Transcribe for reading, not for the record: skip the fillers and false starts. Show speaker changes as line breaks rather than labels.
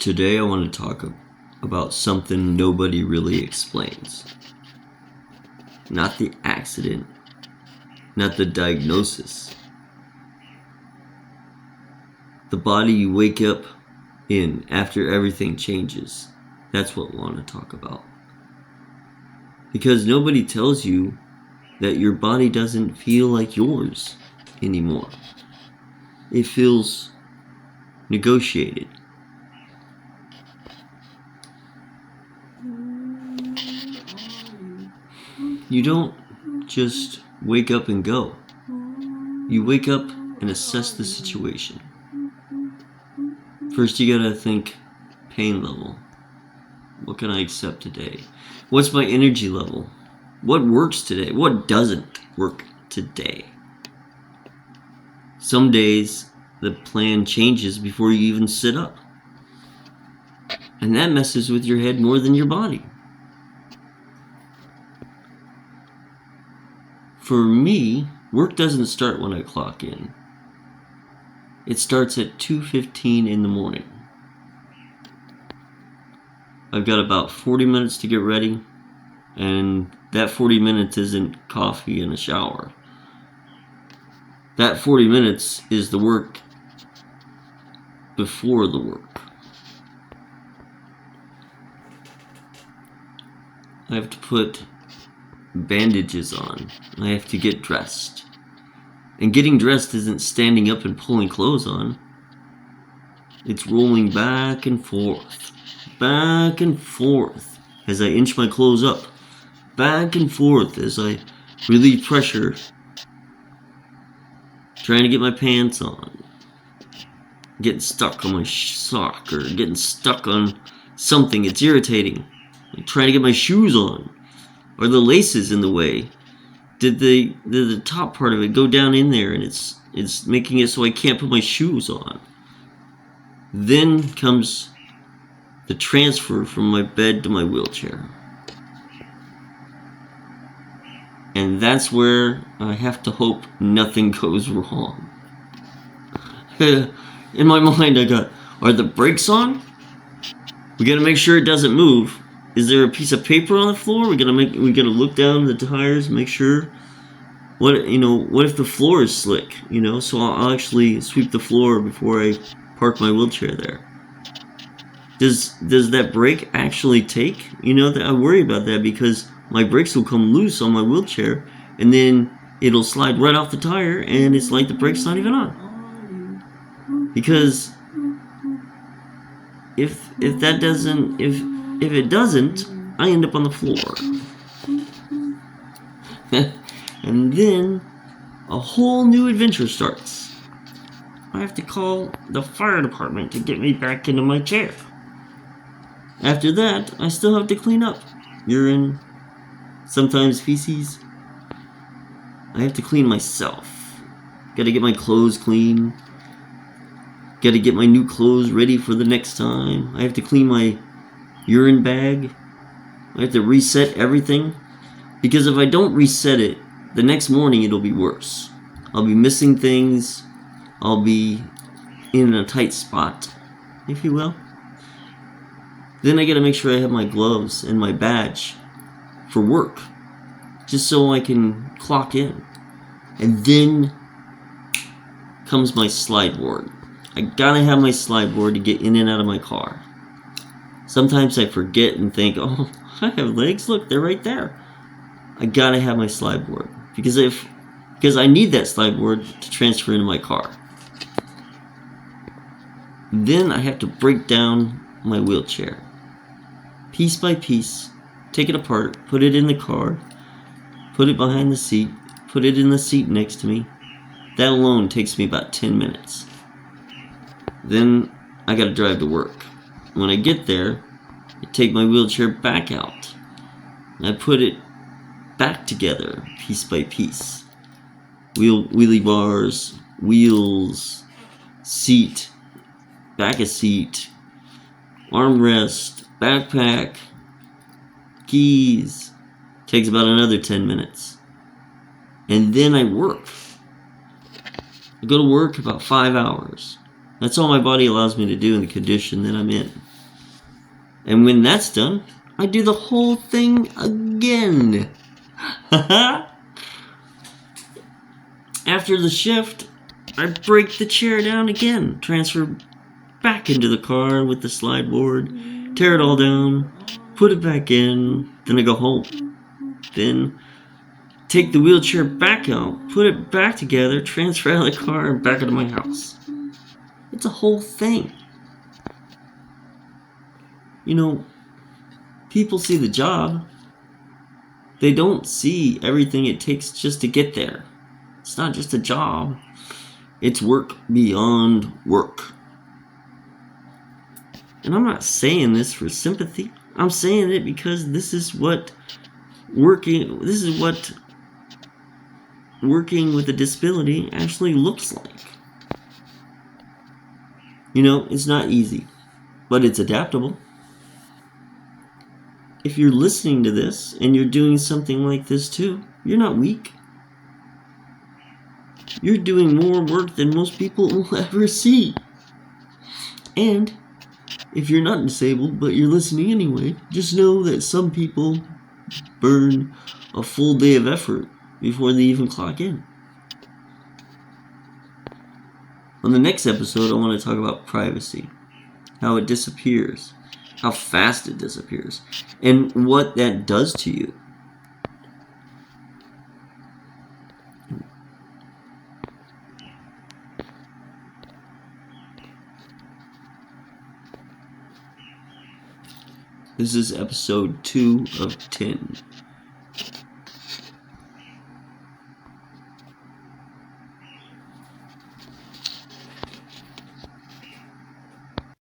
Today I want to talk about something nobody really explains. Not the accident, not the diagnosis. The body you wake up in after everything changes. That's what I want to talk about. Because nobody tells you that your body doesn't feel like yours anymore. It feels negotiated. You don't just wake up and go. You wake up and assess the situation. First you gotta think pain level. What can I accept today? What's my energy level? What works today? What doesn't work today? Some days the plan changes before you even sit up. And that messes with your head more than your body. For me, work doesn't start when I clock in. It starts at 2:15 in the morning. I've got about 40 minutes to get ready, and that 40 minutes isn't coffee and a shower. That 40 minutes is the work before the work. I have to put bandages on. I have to get dressed. And getting dressed isn't standing up and pulling clothes on. It's rolling back and forth as I inch my clothes up, back and forth as I relieve pressure, trying to get my pants on, getting stuck on my sock or getting stuck on something. It's irritating. I'm trying to get my shoes on. Are the laces in the way? Did the top part of it go down in there and it's making it so I can't put my shoes on? Then comes the transfer from my bed to my wheelchair. And that's where I have to hope nothing goes wrong. In my mind I got, are the brakes on? We gotta make sure it doesn't move. Is there a piece of paper on the floor? We gotta look down the tires, make sure. What if the floor is slick? So I'll actually sweep the floor before I park my wheelchair there. Does that brake actually take? That I worry about that because my brakes will come loose on my wheelchair and then it'll slide right off the tire and it's like the brake's not even on. Because if it doesn't, I end up on the floor. And then a whole new adventure starts. I have to call the fire department to get me back into my chair. After that, I still have to clean up. Urine, sometimes feces. I have to clean myself. Gotta get my clothes clean. Gotta get my new clothes ready for the next time. I have to clean my urine bag. I have to reset everything. Because if I don't reset it, the next morning it'll be worse. I'll be missing things. I'll be in a tight spot, if you will. Then I gotta make sure I have my gloves and my badge for work, just so I can clock in. And then comes my slide board. I gotta have my slide board to get in and out of my car. Sometimes I forget and think, oh, I have legs, look, they're right there. I gotta have my slide board because I need that slide board to transfer into my car. Then I have to break down my wheelchair. Piece by piece, take it apart, put it in the car, put it behind the seat, put it in the seat next to me. That alone takes me about 10 minutes. Then I gotta drive to work. When I get there, I take my wheelchair back out. And I put it back together, piece by piece. Wheelie bars, wheels, seat, back of seat, armrest, backpack, keys. Takes about another 10 minutes. And then I work. I go to work about 5 hours. That's all my body allows me to do in the condition that I'm in. And when that's done, I do the whole thing again. After the shift, I break the chair down again, transfer back into the car with the slide board, tear it all down, put it back in, then I go home. Then take the wheelchair back out, put it back together, transfer out of the car, and back into my house. It's a whole thing. You know, people see the job. They don't see everything it takes just to get there. It's not just a job. It's work beyond work. And I'm not saying this for sympathy. I'm saying it because this is what working with a disability actually looks like. You know, it's not easy, but it's adaptable. If you're listening to this and you're doing something like this too, you're not weak. You're doing more work than most people will ever see. And if you're not disabled, but you're listening anyway, just know that some people burn a full day of effort before they even clock in. On the next episode, I want to talk about privacy, how it disappears, how fast it disappears, and what that does to you. This is episode 2 of 10.